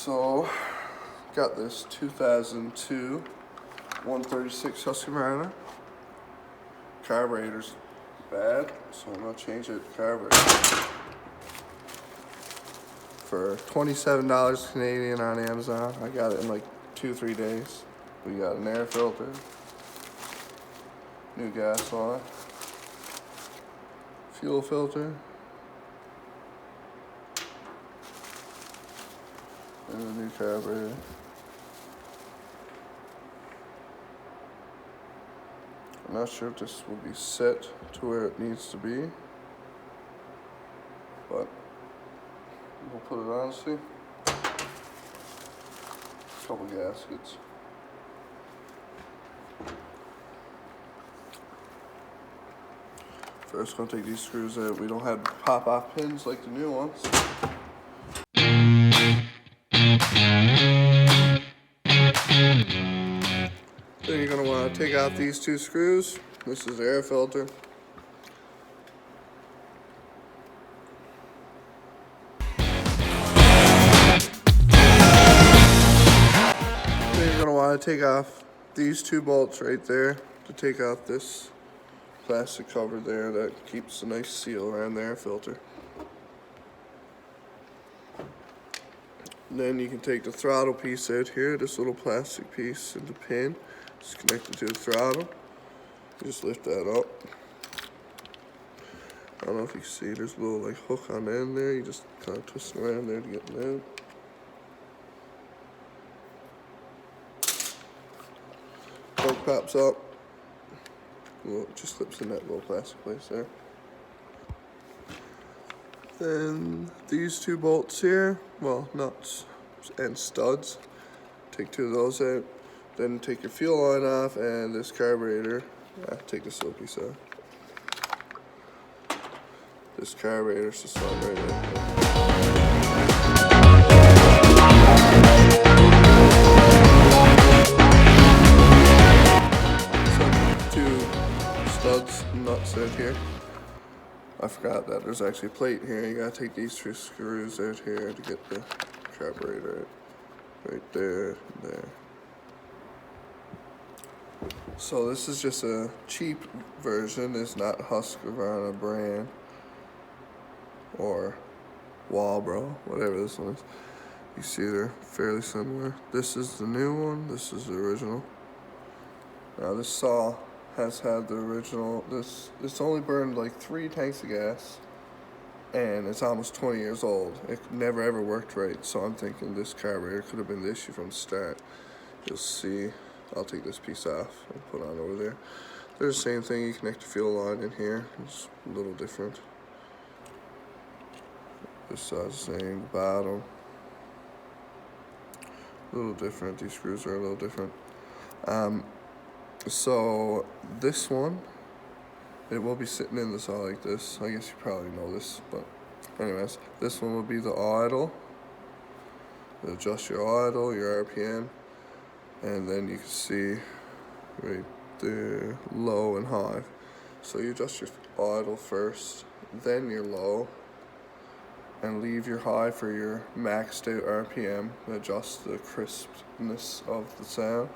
So, got this 2002 136 Husqvarna. Carburetor's bad, so I'm gonna change it to carburetor. For $27 Canadian on Amazon. I got it in like 2-3 days. We got an air filter, new gas line, fuel filter, and a new carburetor. I'm not sure if this will be set to where it needs to be, but we'll put it on, see. Couple gaskets. First, gonna take these screws out. We don't have pop-off pins like the new ones. Then you're gonna want to take out these two screws. This is the air filter. Then you're gonna want to take off these two bolts right there to take out this plastic cover there that keeps a nice seal around the air filter. And then you can take the throttle piece out here, this little plastic piece and the pin. It's connected to the throttle. You just lift that up. I don't know if you can see, there's a little like hook on the end there. You just kind of twist it around there to get it out. Hook pops up. Well, it just slips in that little plastic place there. Then these two bolts here, well, nuts and studs. Take two of those out. Then take your fuel line off and this carburetor. Take this little piece out. This carburetor's just on right there. Nuts out here. I forgot that there's actually a plate here. You gotta take these two screws out here to get the carburetor out. Right there and there. So this is just a cheap version. It's not Husqvarna brand or Walbro, whatever this one is. You see they're fairly similar. This is the new one. This is the original. Now this saw has had the original. This only burned like 3 tanks of gas, and it's almost 20 years old. It never ever worked right, so I'm thinking this carburetor could have been the issue from the start. You'll see. I'll take this piece off and put on over there. They're the same thing. You connect the fuel line in here. It's a little different. This side's the same. The bottom a little different. These screws are a little different. So this one, it will be sitting in the saw like this. I guess you probably know this, but anyways, this one will be the idle. It'll adjust your idle, your RPM, and then you can see right there, low and high. So you adjust your idle first, then your low, and leave your high for your maxed out RPM. Adjust the crispness of the sound.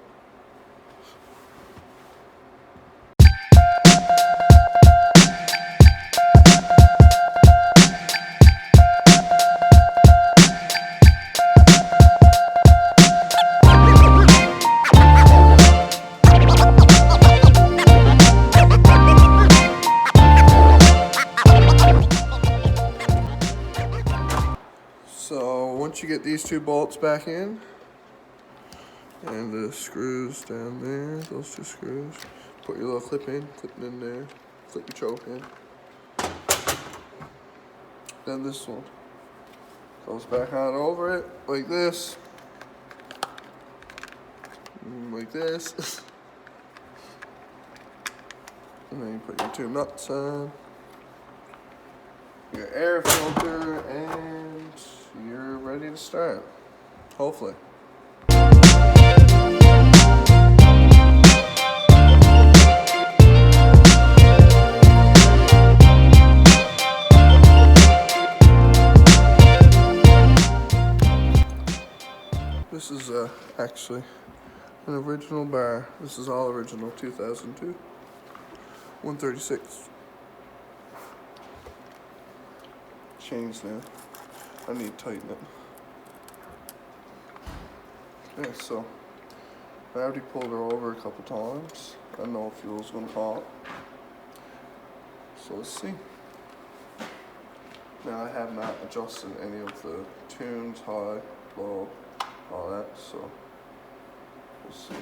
So once you get these two bolts back in, and the screws down there, those two screws, put your little clip in there, clip your choke in. Then this one goes back on over it, like this, like this. And then you put your two nuts on, your air filter, and you're ready to start, hopefully. actually an original bar. This is all original, 2002. 136. Changed now. I need to tighten it. Okay, so I already pulled her over a couple times. I know fuel's gonna pop. So let's see. Now I have not adjusted any of the tunes, high, low, all that, so we'll see.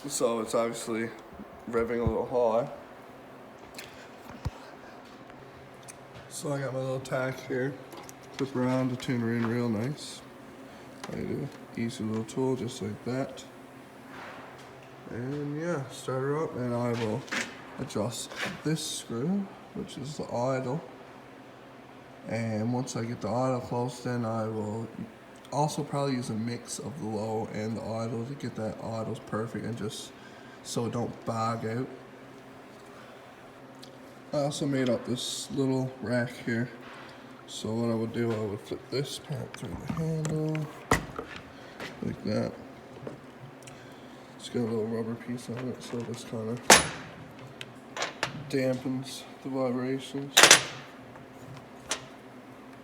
So it's obviously revving a little high. So I got my little tack here. Flip around to tune her in real nice. I do easy little tool just like that. And yeah, start her up and I will adjust this screw, which is the idle. And once I get the idle close, then I will also probably use a mix of the low and the idle to get that idles perfect and just so it don't bog out. I also made up this little rack here. So what I would do, I would flip this part through the handle like that. It's got a little rubber piece on it, so this kind of dampens the vibrations.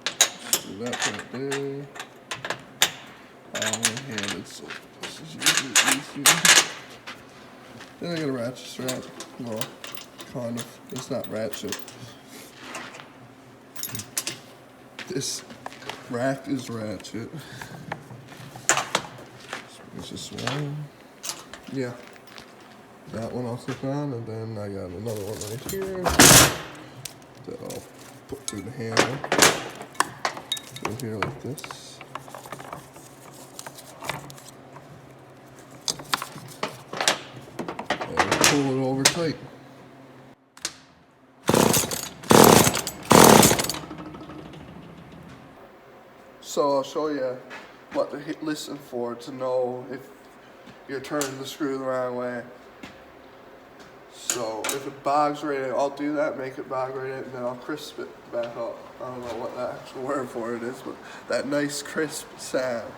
Just do that part there. One-handed, so this is usually easier. Then I got a ratchet strap. Well, kind of. It's not ratchet. This rack is ratchet. It's just one. Yeah. That one I'll click on, and then I got another one right here that I'll put through the handle. Go here like this. Pull it over tight. So I'll show you what to listen for to know if you're turning the screw the wrong way. So if it bogs right out, I'll do that, make it bog right out, and then I'll crisp it back up. I don't know what the actual word for it is, but that nice crisp sound.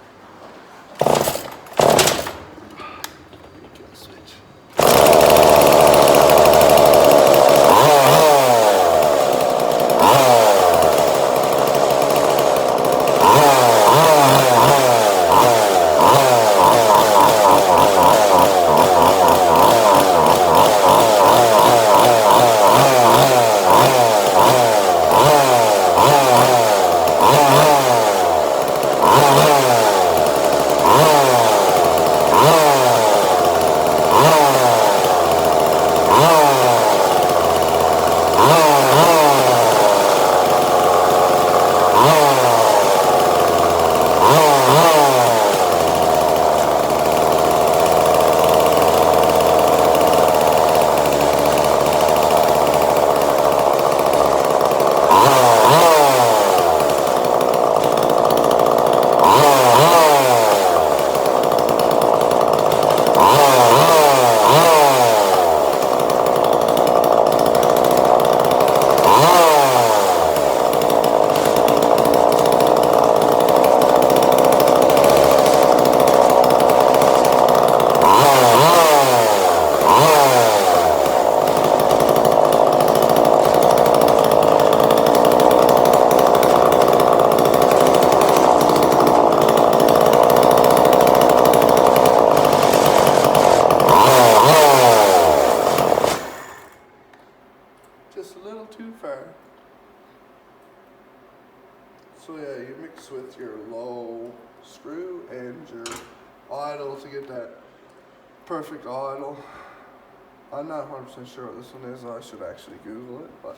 So yeah, you mix with your low screw and your idle to get that perfect idle. I'm not 100% sure what this one is. I should actually Google it, but.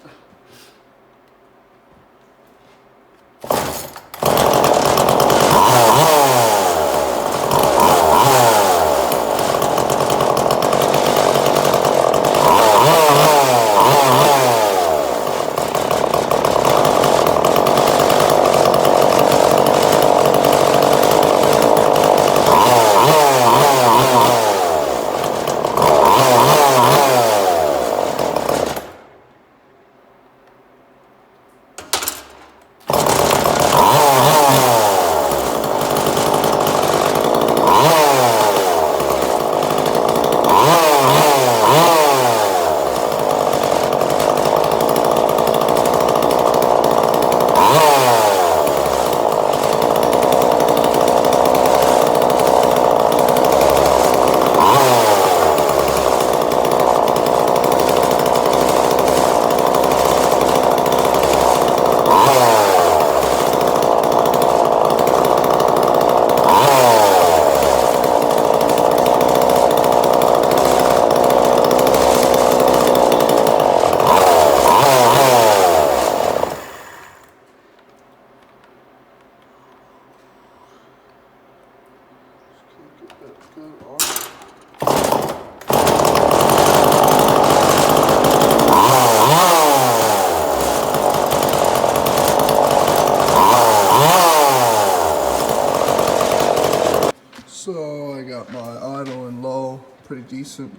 So I got my idle and low pretty decent,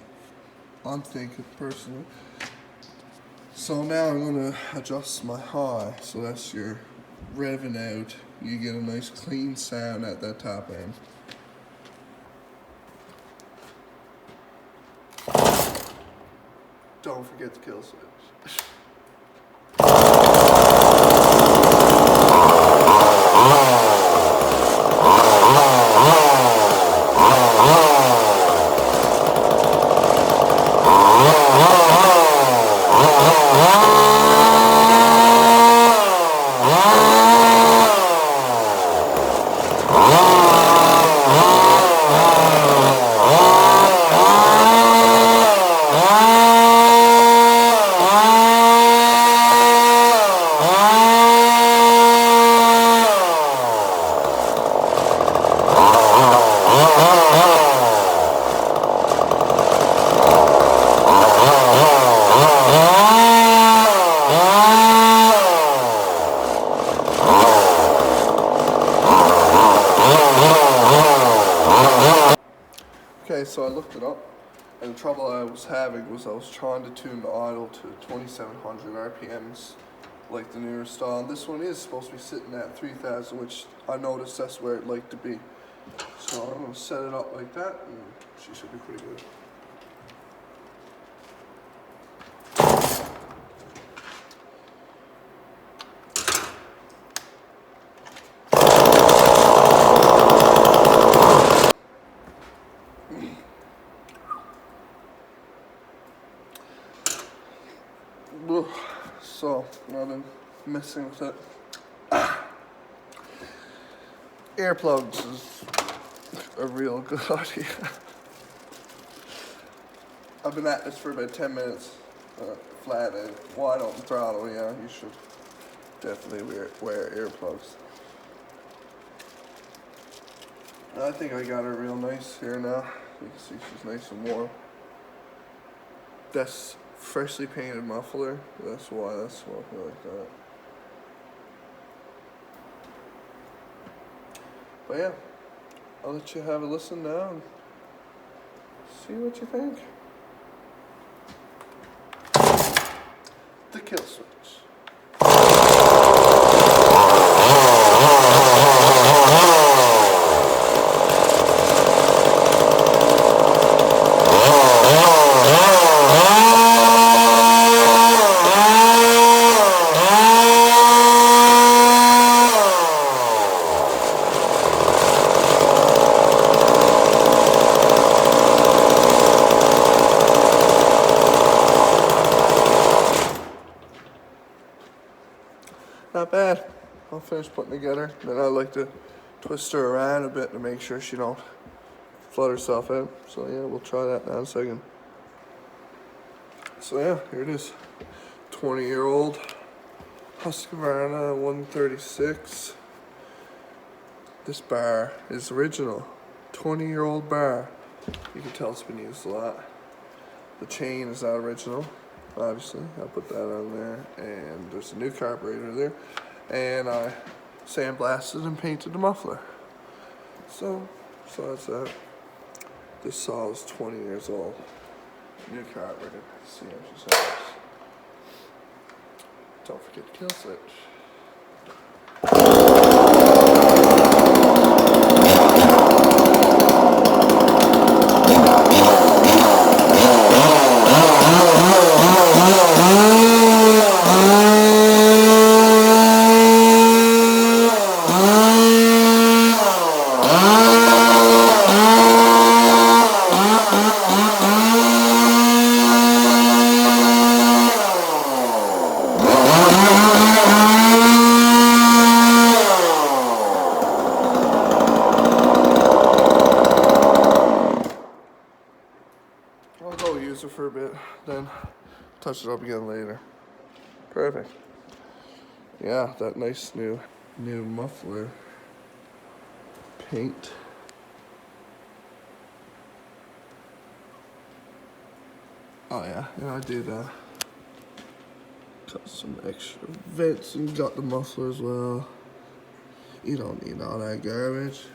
I'm thinking personally. So now I'm gonna adjust my high, so that's your revving out. You get a nice clean sound at that top end. Don't forget the kill switch. Okay, so I looked it up, and the trouble I was having was I was trying to tune the idle to 2700 RPMs, like the newer style. And this one is supposed to be sitting at 3000, which I noticed that's where it'd like to be. So I'm going to set it up like that, and she should be pretty good. So I've been messing with it. Earplugs is a real good idea. I've been at this for about 10 minutes, flat and wide open throttle. Yeah, you should definitely wear earplugs. I think I got her real nice here now. You can see she's nice and warm. That's freshly painted muffler. That's why that's smoking like that. But yeah, I'll let you have a listen now and see what you think. The kill switch. Not bad. I'll finish putting together. Then I like to twist her around a bit to make sure she don't flutter stuff in. So yeah, we'll try that now in a second. So yeah, here it is. 20-year-old Husqvarna 136. This bar is original. 20-year-old bar. You can tell it's been used a lot. The chain is not original, obviously. I'll put that on there. And there's a new carburetor there. And I sandblasted and painted the muffler. So that's that. This saw is 20 years old. New carburetor. See how she sounds. Don't forget the kill switch. I'll go use it for a bit, then touch it up again later. Perfect. Yeah, that nice new muffler paint. Oh yeah, and I did cut some extra vents and got the muffler as well. You don't need all that garbage.